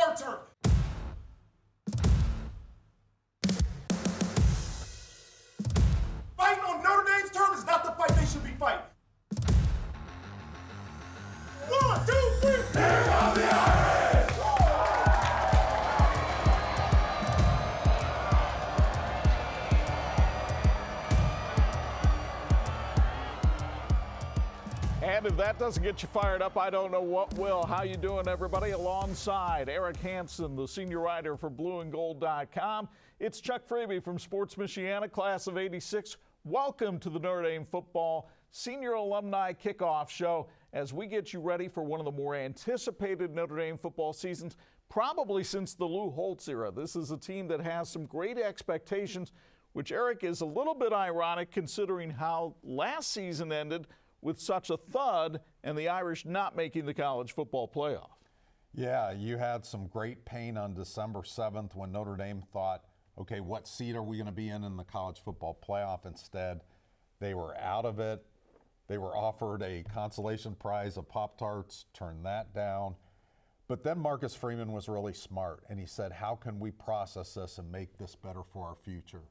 our turf. Fighting on Notre Dame's turf is not the fight they should be fighting. 1, 2, 3. Here come the Irish! And if that doesn't get you fired up, I don't know what will. How you doing, everybody? Alongside Eric Hansen, the senior writer for blueandgold.com. It's Chuck Freeby from Sports Michiana, class of '86. Welcome to the Notre Dame Football Senior Alumni Kickoff Show as we get you ready for one of the more anticipated Notre Dame football seasons, probably since the Lou Holtz era. This is a team that has some great expectations, which, Eric, is a little bit ironic considering how last season ended with such a thud and the Irish not making the college football playoff. Yeah, you had some great pain on December 7th when Notre Dame thought, okay, what seed are we going to be in the college football playoff? Instead, they were out of it. They were offered a consolation prize of Pop-Tarts, turned that down. But then Marcus Freeman was really smart, and he said, how can we process this and make this better for our future?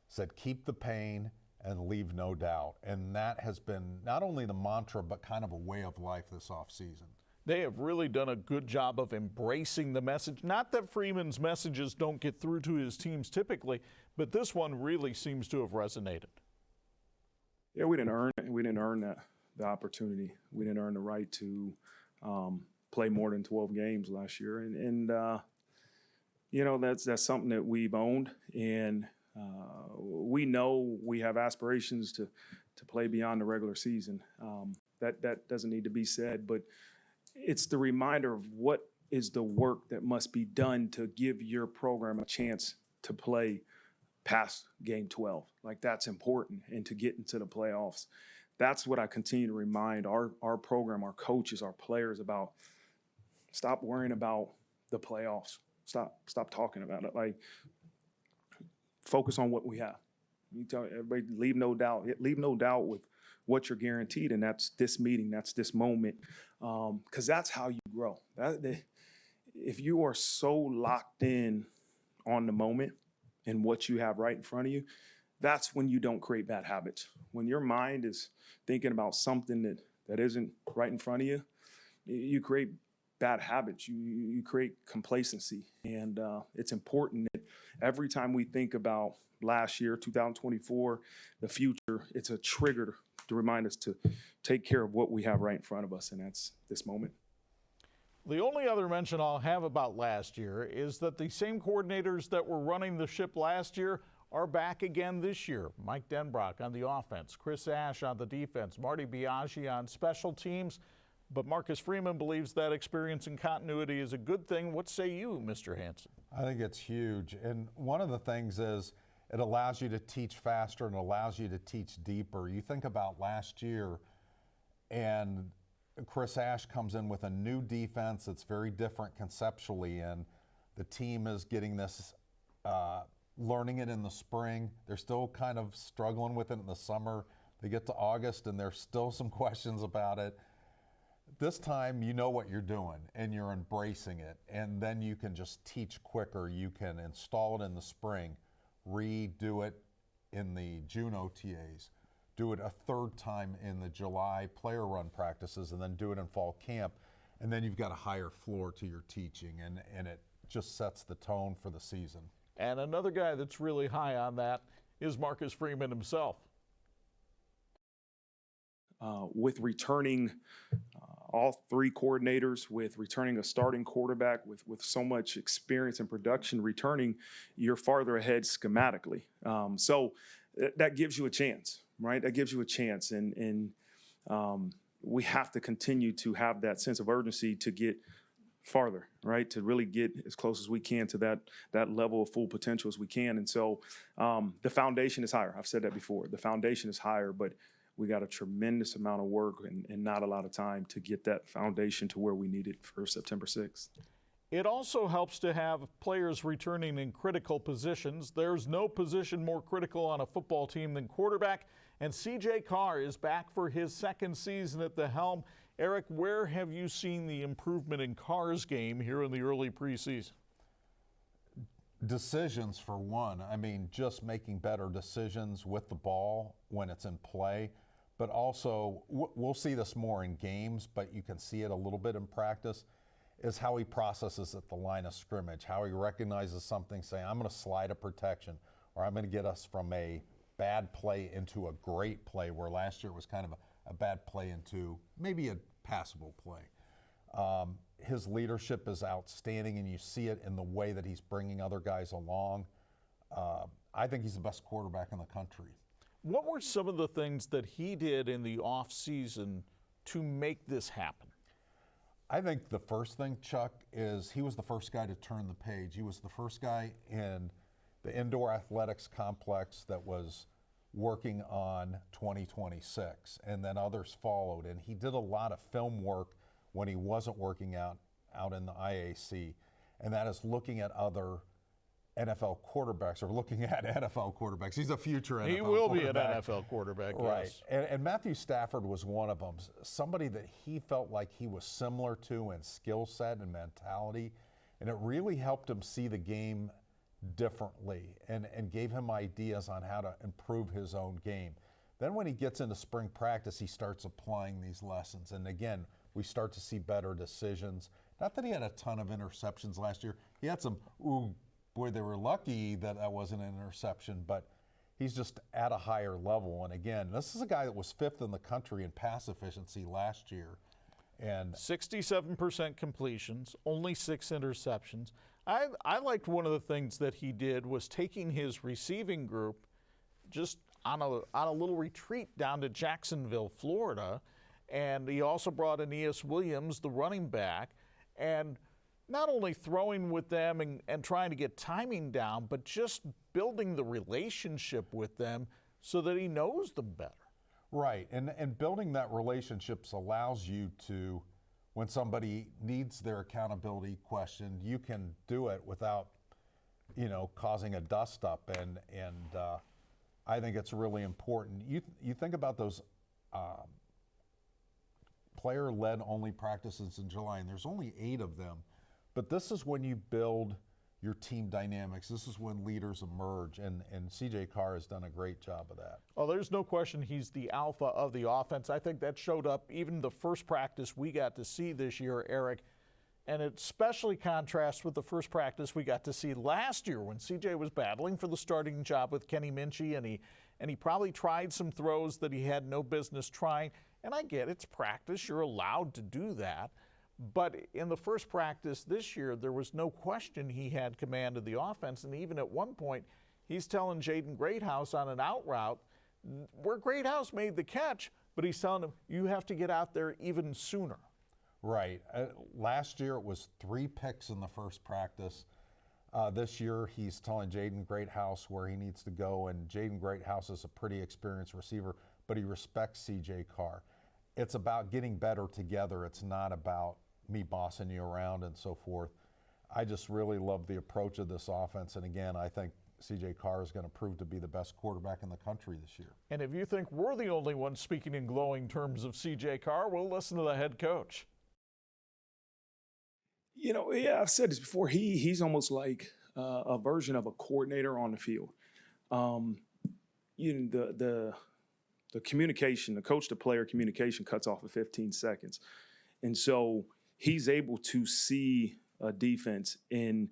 Said, keep the pain and leave no doubt. And that has been not only the mantra, but kind of a way of life this offseason. They have really done a good job of embracing the message. Not that Freeman's messages don't get through to his teams typically, but this one really seems to have resonated. Yeah, we didn't earn the opportunity. We didn't earn the right to play more than 12 games last year. And you know, that's something that we've owned. And we know we have aspirations to play beyond the regular season. That doesn't need to be said, but it's the reminder of what is the work that must be done to give your program a chance to play past game 12. Like, that's important, and to get into the playoffs. That's what I continue to remind our program, our coaches, our players about. Stop worrying about the playoffs. Stop talking about it. Like, focus on what we have. You tell everybody, leave no doubt. Leave no doubt with what you're guaranteed, and that's this meeting, that's this moment, because that's how you grow. If you are so locked in on the moment and what you have right in front of you, that's when you don't create bad habits. When your mind is thinking about something that isn't right in front of you, you create bad habits. You create complacency. And it's important that every time we think about last year, 2024, the future, it's a trigger to remind us to take care of what we have right in front of us, and that's this moment. The only other mention I'll have about last year is that the same coordinators that were running the ship last year are back again this year. Mike Denbrock on the offense, Chris Ash on the defense, Marty Biaggi on special teams. But Marcus Freeman believes that experience and continuity is a good thing. What say you, Mr. Hansen? I think it's huge. And one of the things is it allows you to teach faster and allows you to teach deeper. You think about last year, and Chris Ash comes in with a new defense that's very different conceptually, and the team is getting this, learning it in the spring. They're still kind of struggling with it in the summer. They get to August, and there's still some questions about it. This time, you know what you're doing, and you're embracing it, and then you can just teach quicker. You can install it in the spring, redo it in the June OTAs, do it a third time in the July player run practices, and then do it in fall camp. And then you've got a higher floor to your teaching, and it just sets the tone for the season. And another guy that's really high on that is Marcus Freeman himself. With returning all three coordinators, with returning a starting quarterback with so much experience and production, returning, you're farther ahead schematically. So that gives you a chance, right? That gives you a chance. And we have to continue to have that sense of urgency to get farther, right? To really get as close as we can to that level of full potential as we can. And so the foundation is higher. I've said that before. The foundation is higher, but we got a tremendous amount of work and not a lot of time to get that foundation to where we need it for September 6th. It also helps to have players returning in critical positions. There's no position more critical on a football team than quarterback, And C.J. Carr is back for his second season at the helm. Eric, where have you seen the improvement in Carr's game here in the early preseason? Decisions, for one. I mean, just making better decisions with the ball when it's in play. But also, we'll see this more in games, but you can see it a little bit in practice, is how he processes at the line of scrimmage, how he recognizes something, saying, I'm going to slide a protection, or I'm going to get us from a bad play into a great play, where last year it was kind of a bad play into maybe a passable play. His leadership is outstanding, and you see it in the way that he's bringing other guys along. I think he's the best quarterback in the country. What were some of the things that he did in the offseason to make this happen? I think the first thing, Chuck, is he was the first guy to turn the page. He was the first guy in the indoor athletics complex that was working on 2026, and then others followed. And he did a lot of film work when he wasn't working out in the IAC, and that is looking at other NFL quarterbacks, or looking at NFL quarterbacks. He's a future NFL quarterback. He will be an NFL quarterback, right. Yes. And Matthew Stafford was one of them, somebody that he felt like he was similar to in skill set and mentality, and it really helped him see the game differently and gave him ideas on how to improve his own game. Then when he gets into spring practice, he starts applying these lessons, and again, we start to see better decisions. Not that he had a ton of interceptions last year. He had some, ooh, boy, they were lucky that wasn't an interception, but he's just at a higher level. And again, this is a guy that was 5th in the country in pass efficiency last year. And 67% completions, only 6 interceptions. I liked one of the things that he did was taking his receiving group just on a little retreat down to Jacksonville, Florida, and he also brought Aeneas Williams, the running back, and not only throwing with them and trying to get timing down, but just building the relationship with them so that he knows them better. Right, and building that relationships allows you to, when somebody needs their accountability questioned, you can do it without, causing a dust up, and I think it's really important. You think about those player-led only practices in July, and there's only 8 of them. But this is when you build your team dynamics. This is when leaders emerge, and C.J. Carr has done a great job of that. Oh, there's no question he's the alpha of the offense. I think that showed up even the first practice we got to see this year, Eric, and it especially contrasts with the first practice we got to see last year when C.J. was battling for the starting job with Kenny Minchie, and he probably tried some throws that he had no business trying. And I get it's practice, you're allowed to do that. But in the first practice this year, there was no question he had command of the offense. And even at one point, he's telling Jaden Greathouse on an out route, where Greathouse made the catch, but he's telling him, you have to get out there even sooner. Right. Last year, it was 3 picks in the first practice. This year, he's telling Jaden Greathouse where he needs to go, and Jaden Greathouse is a pretty experienced receiver, but he respects C.J. Carr. It's about getting better together. It's not about me bossing you around and so forth. I just really love the approach of this offense, and again, I think C.J. Carr is going to prove to be the best quarterback in the country this year. And if you think we're the only ones speaking in glowing terms of C.J. Carr, we'll listen to the head coach. I've said this before. He's almost like a version of a coordinator on the field. The communication, the coach-to-player communication cuts off at 15 seconds. And so he's able to see a defense and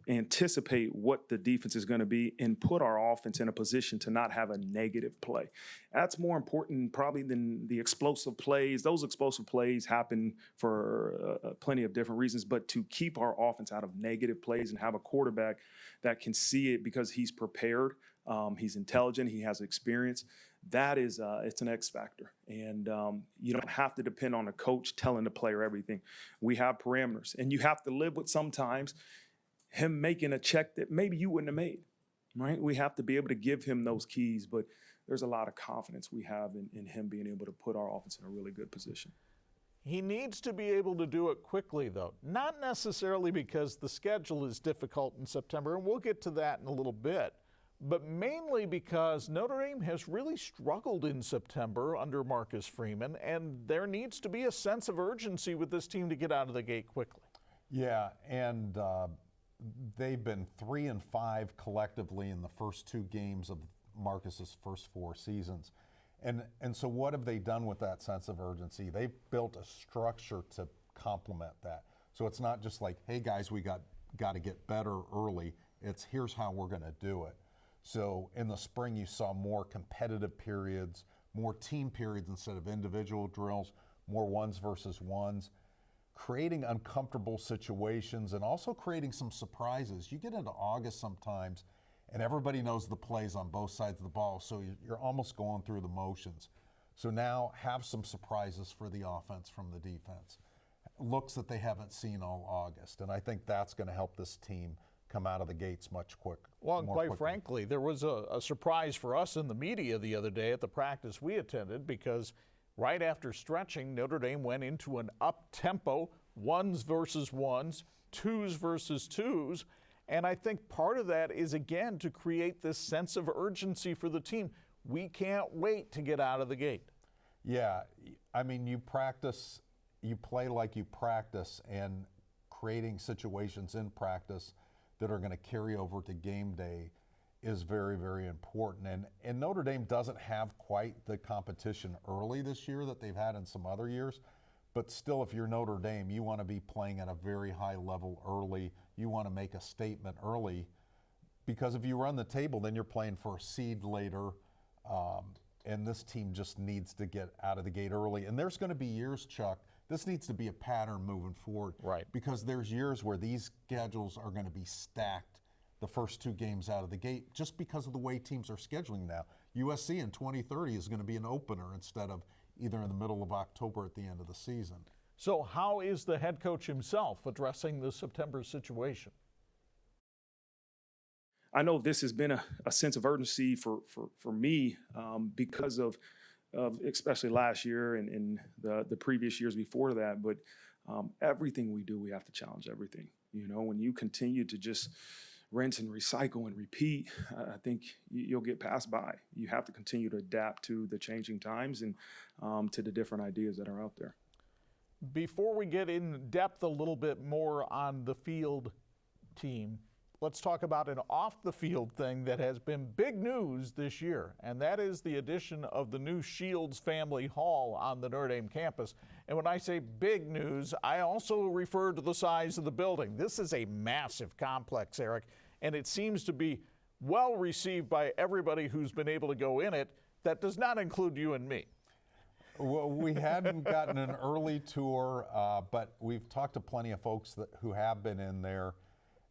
anticipate what the defense is going to be and put our offense in a position to not have a negative play. That's more important probably than the explosive plays. Those explosive plays happen for plenty of different reasons, but to keep our offense out of negative plays and have a quarterback that can see it because he's prepared, he's intelligent, he has experience, that is it's an X factor. And you don't have to depend on a coach telling the player everything. We have parameters, and you have to live with sometimes him making a check that maybe you wouldn't have made, right? We have to be able to give him those keys, but there's a lot of confidence we have in him being able to put our offense in a really good position. He needs to be able to do it quickly, though, not necessarily because the schedule is difficult in September, and we'll get to that in a little bit, but mainly because Notre Dame has really struggled in September under Marcus Freeman, and there needs to be a sense of urgency with this team to get out of the gate quickly. Yeah, and they've been 3-5 collectively in the first 2 games of Marcus's first 4 seasons. And so what have they done with that sense of urgency? They've built a structure to complement that. So it's not just like, hey guys, we got to get better early. It's here's how we're going to do it. So in the spring, you saw more competitive periods, more team periods instead of individual drills, more ones versus ones, creating uncomfortable situations and also creating some surprises. You get into August sometimes and everybody knows the plays on both sides of the ball, so you're almost going through the motions. So now have some surprises for the offense from the defense. Looks that they haven't seen all August, and I think that's going to help this team come out of the gates much quicker. Well, and quite frankly, there was a surprise for us in the media the other day at the practice we attended, because right after stretching, Notre Dame went into an up-tempo, ones versus ones, twos versus twos, and I think part of that is, again, to create this sense of urgency for the team. We can't wait to get out of the gate. Yeah, I mean, you practice, you play like you practice, and creating situations in practice that are going to carry over to game day is very, very important. And Notre Dame doesn't have quite the competition early this year that they've had in some other years. But still, if you're Notre Dame, you want to be playing at a very high level early. You want to make a statement early, because if you run the table, then you're playing for a seed later. And this team just needs to get out of the gate early. And there's going to be years, Chuck, this needs to be a pattern moving forward. Right. Because there's years where these schedules are going to be stacked the first 2 games out of the gate just because of the way teams are scheduling now. USC in 2030 is going to be an opener instead of either in the middle of October at the end of the season. So how is the head coach himself addressing the September situation? I know this has been a sense of urgency for me because of especially last year and the previous years before that. But everything we do, we have to challenge everything. You know, when you continue to just rinse and recycle and repeat, I think you'll get passed by. You have to continue to adapt to the changing times and to the different ideas that are out there. Before we get in depth a little bit more on the field team, let's talk about an off-the-field thing that has been big news this year, and that is the addition of the new Shields Family Hall on the Notre Dame campus. And when I say big news, I also refer to the size of the building. This is a massive complex, Eric, and it seems to be well received by everybody who's been able to go in it. That does not include you and me. Well, we hadn't gotten an early tour, but we've talked to plenty of folks who have been in there,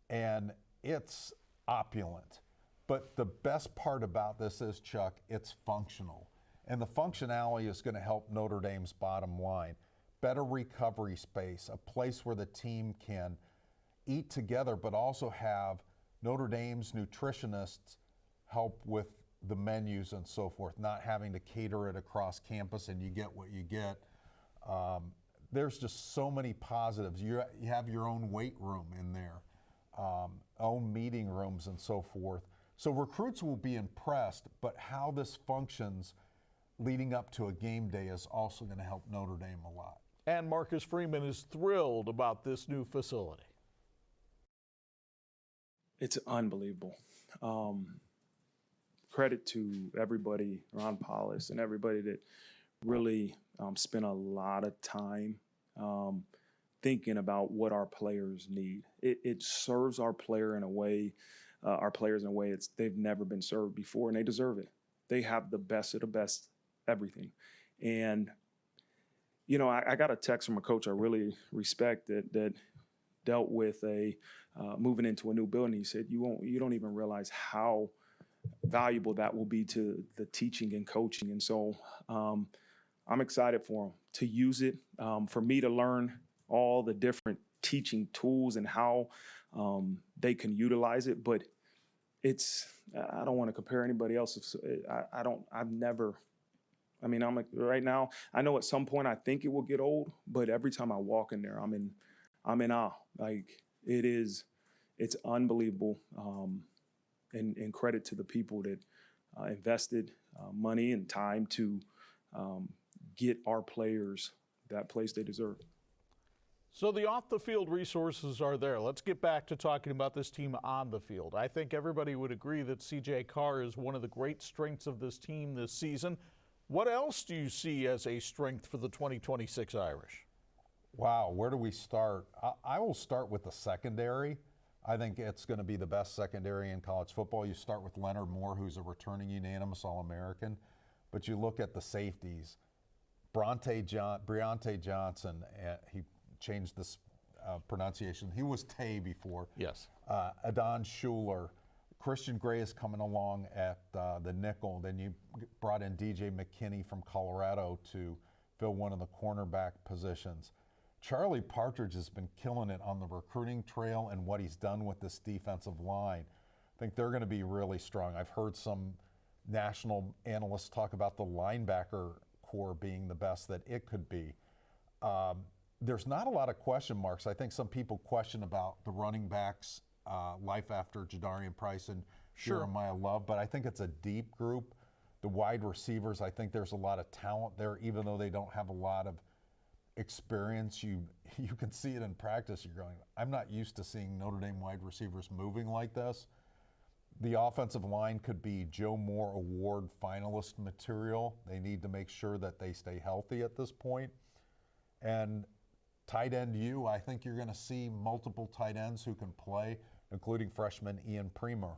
and it's opulent. But the best part about this is, Chuck, it's functional. And the functionality is going to help Notre Dame's bottom line. Better recovery space, a place where the team can eat together, but also have Notre Dame's nutritionists help with the menus and so forth, not having to cater it across campus and you get what you get. There's just so many positives. You have your own weight room in there, own meeting rooms and so forth. So recruits will be impressed, but how this functions leading up to a game day is also going to help Notre Dame a lot. And Marcus Freeman is thrilled about this new facility. It's unbelievable. Credit to everybody, Ron Paulus, and everybody that really spent a lot of time thinking about what our players need. It serves our players in a way they've never been served before, and they deserve it. They have the best of the best, everything. And you know, I got a text from a coach I really respect that dealt with moving into a new building. He said, you don't even realize how valuable that will be to the teaching and coaching. And so I'm excited for them to use it, for me to learn all the different teaching tools and how they can utilize it. But I don't want to compare anybody else. I'm like, right now, I know at some point I think it will get old, but every time I walk in there, I'm in awe. Like it's unbelievable. and credit to the people that invested money and time to get our players that place they deserve. So the off-the-field resources are there. Let's get back to talking about this team on the field. I think everybody would agree that C.J. Carr is one of the great strengths of this team this season. What else do you see as a strength for the 2026 Irish? Wow, where do we start? I will start with the secondary. I think it's going to be the best secondary in college football. You start with Leonard Moore, who's a returning unanimous All-American, but you look at the safeties. Breontae Johnson, he changed this pronunciation. He was Tay before. Yes. Adon Schuler. Christian Gray is coming along at the nickel. Then you brought in DJ McKinney from Colorado to fill one of the cornerback positions. Charlie Partridge has been killing it on the recruiting trail and what he's done with this defensive line. I think they're going to be really strong. I've heard some national analysts talk about the linebacker core being the best that it could be. There's not a lot of question marks. I think some people question about the running backs, life after Jadarian Price and Jeremiah Love, but I think it's a deep group. The wide receivers, I think there's a lot of talent there, even though they don't have a lot of experience. You can see it in practice. You're going, I'm not used to seeing Notre Dame wide receivers moving like this. The offensive line could be Joe Moore Award finalist material. They need to make sure that they stay healthy at this point. And tight end I think you're going to see multiple tight ends who can play, including freshman Ian Premor.